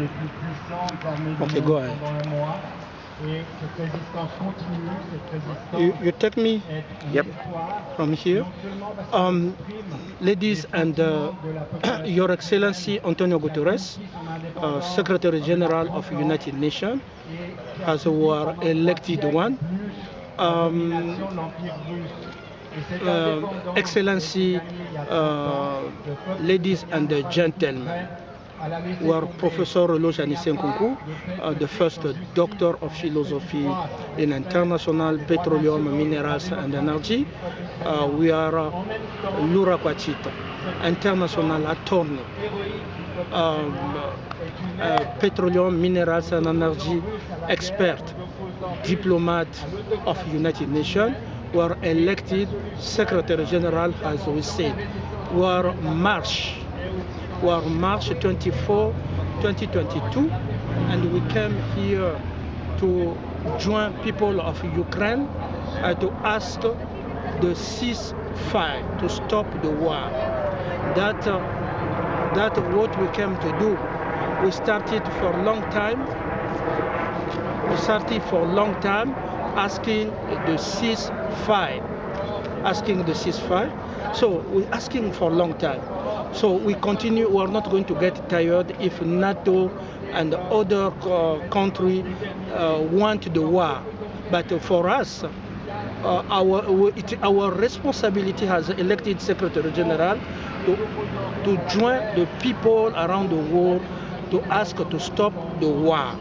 des plus puissantes armées du Okay, monde go ahead. pendant un mois. Et cette résistance continue, cette résistance You take me est un Yep. espoir, from here. non seulement parce qu'elle exprime Ladies les and sentiments de la population Your Excellency ukrainienne Antonio qui a Guterres, conquis son indépendance Secretary en General of 1930 United Nations, et qui a as subi were pendant 3 elected siècles one. plus la domination de l'Empire russe. Et cette indépendance Excellency, qui a été gagnée il y a 30 ans, le peuple ladies ukrainien and n'a pas été gentlemen, prêt à la laisser were tomber. Professor Lojani Il n'y a Senkunku, pas the first Doctor of Philosophy in International Petroleum, Minerals and Energy. We are Lura Kwachita, International Attorney, Petroleum, Minerals and Energy expert, diplomat of United Nations, were elected Secretary General, as we said. Were March 24, 2022, and we came here to join people of Ukraine to ask the ceasefire, to stop the war. That what we came to do. We started for a long time. Asking the ceasefire. So we're asking for a long time. So we continue. We are not going to get tired if NATO and other countries want the war. But for us, our responsibility as elected Secretary General to join the people around the world to ask to stop the war,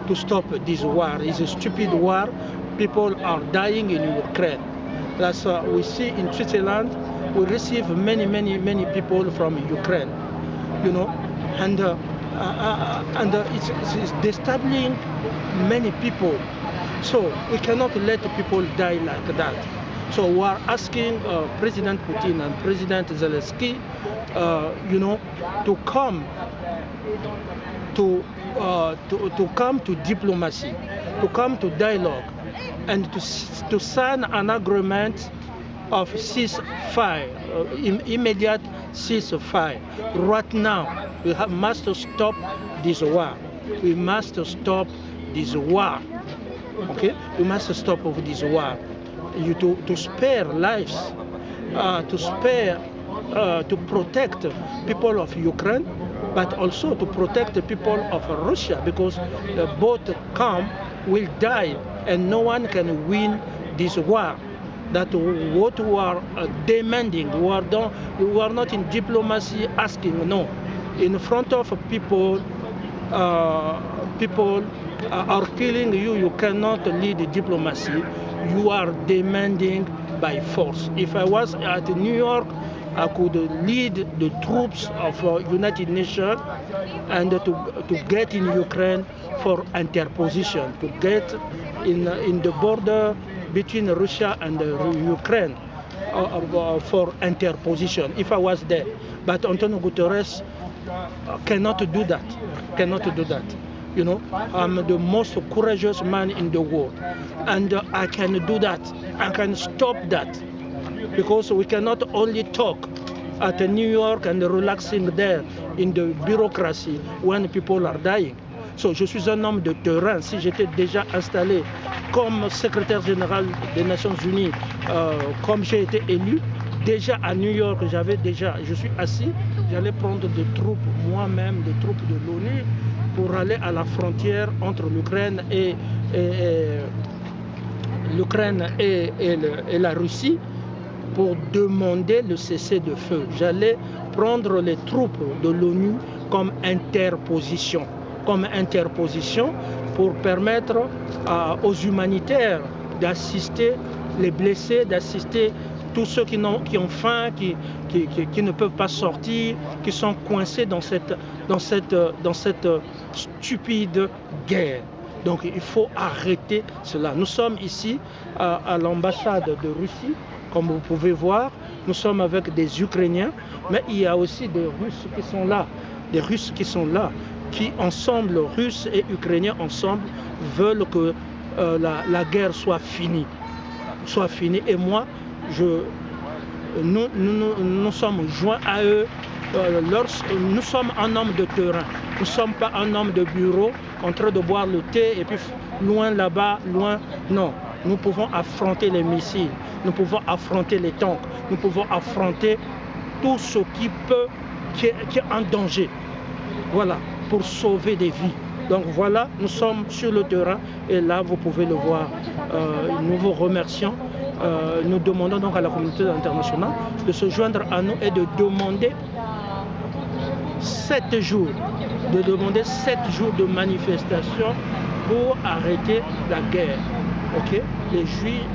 to stop this war. It's a stupid war. People are dying in Ukraine. As we see in Switzerland, we receive many people from Ukraine, and it's destabilizing many people. So we cannot let people die like that. So we are asking President Putin and President Zelensky, to come to come to diplomacy, to come to dialogue, and to sign an agreement of ceasefire, immediate ceasefire. Right now, we must stop this war. We must stop this war. Okay, we must stop of this war. To spare lives, to protect people of Ukraine, but also to protect the people of Russia, because both camps will die and no one can win this war. That what we are demanding. We are not in diplomacy asking, no. In front of people, people are killing you. You cannot lead diplomacy. You are demanding by force. If I was at New York, I could lead the troops of United Nations and to get in Ukraine for interposition, to get in the border between Russia and Ukraine for interposition, if I was there. But Antonio Guterres cannot do that. I'm the most courageous man in the world, and I can do that. I can stop that, because we cannot only talk at New York and relaxing there in the bureaucracy when people are dying. So, je suis un homme de terrain. Si j'étais déjà installé comme secrétaire général des Nations Unies, comme j'ai été élu, déjà à New York, je suis assis, j'allais prendre des troupes moi-même, des troupes de l'ONU, pour aller à la frontière entre l'Ukraine et la Russie, pour demander le cessez-le-feu. J'allais prendre les troupes de l'ONU comme interposition pour permettre aux humanitaires d'assister les blessés, d'assister tous ceux qui ont faim, qui ne peuvent pas sortir, qui sont coincés dans cette stupide guerre. Donc il faut arrêter cela. Nous sommes ici à l'ambassade de Russie, comme vous pouvez voir. Nous sommes avec des Ukrainiens, mais il y a aussi des Russes qui sont là, qui ensemble, Russes et Ukrainiens ensemble, veulent que la guerre soit finie. Et moi, nous sommes joints à eux. Nous sommes un homme de terrain. Nous ne sommes pas un homme de bureau en train de boire le thé et puis loin là-bas, loin. Non, nous pouvons affronter les missiles, nous pouvons affronter les tanks, nous pouvons affronter tout ce qui est en danger. Voilà, pour sauver des vies. Donc voilà, nous sommes sur le terrain et là, vous pouvez le voir. Nous vous remercions. Nous demandons donc à la communauté internationale de se joindre à nous et de demander 7 jours, de manifestation pour arrêter la guerre. Okay? Les Juifs,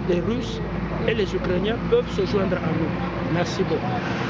les Russes et les Ukrainiens peuvent se joindre à nous. Merci beaucoup.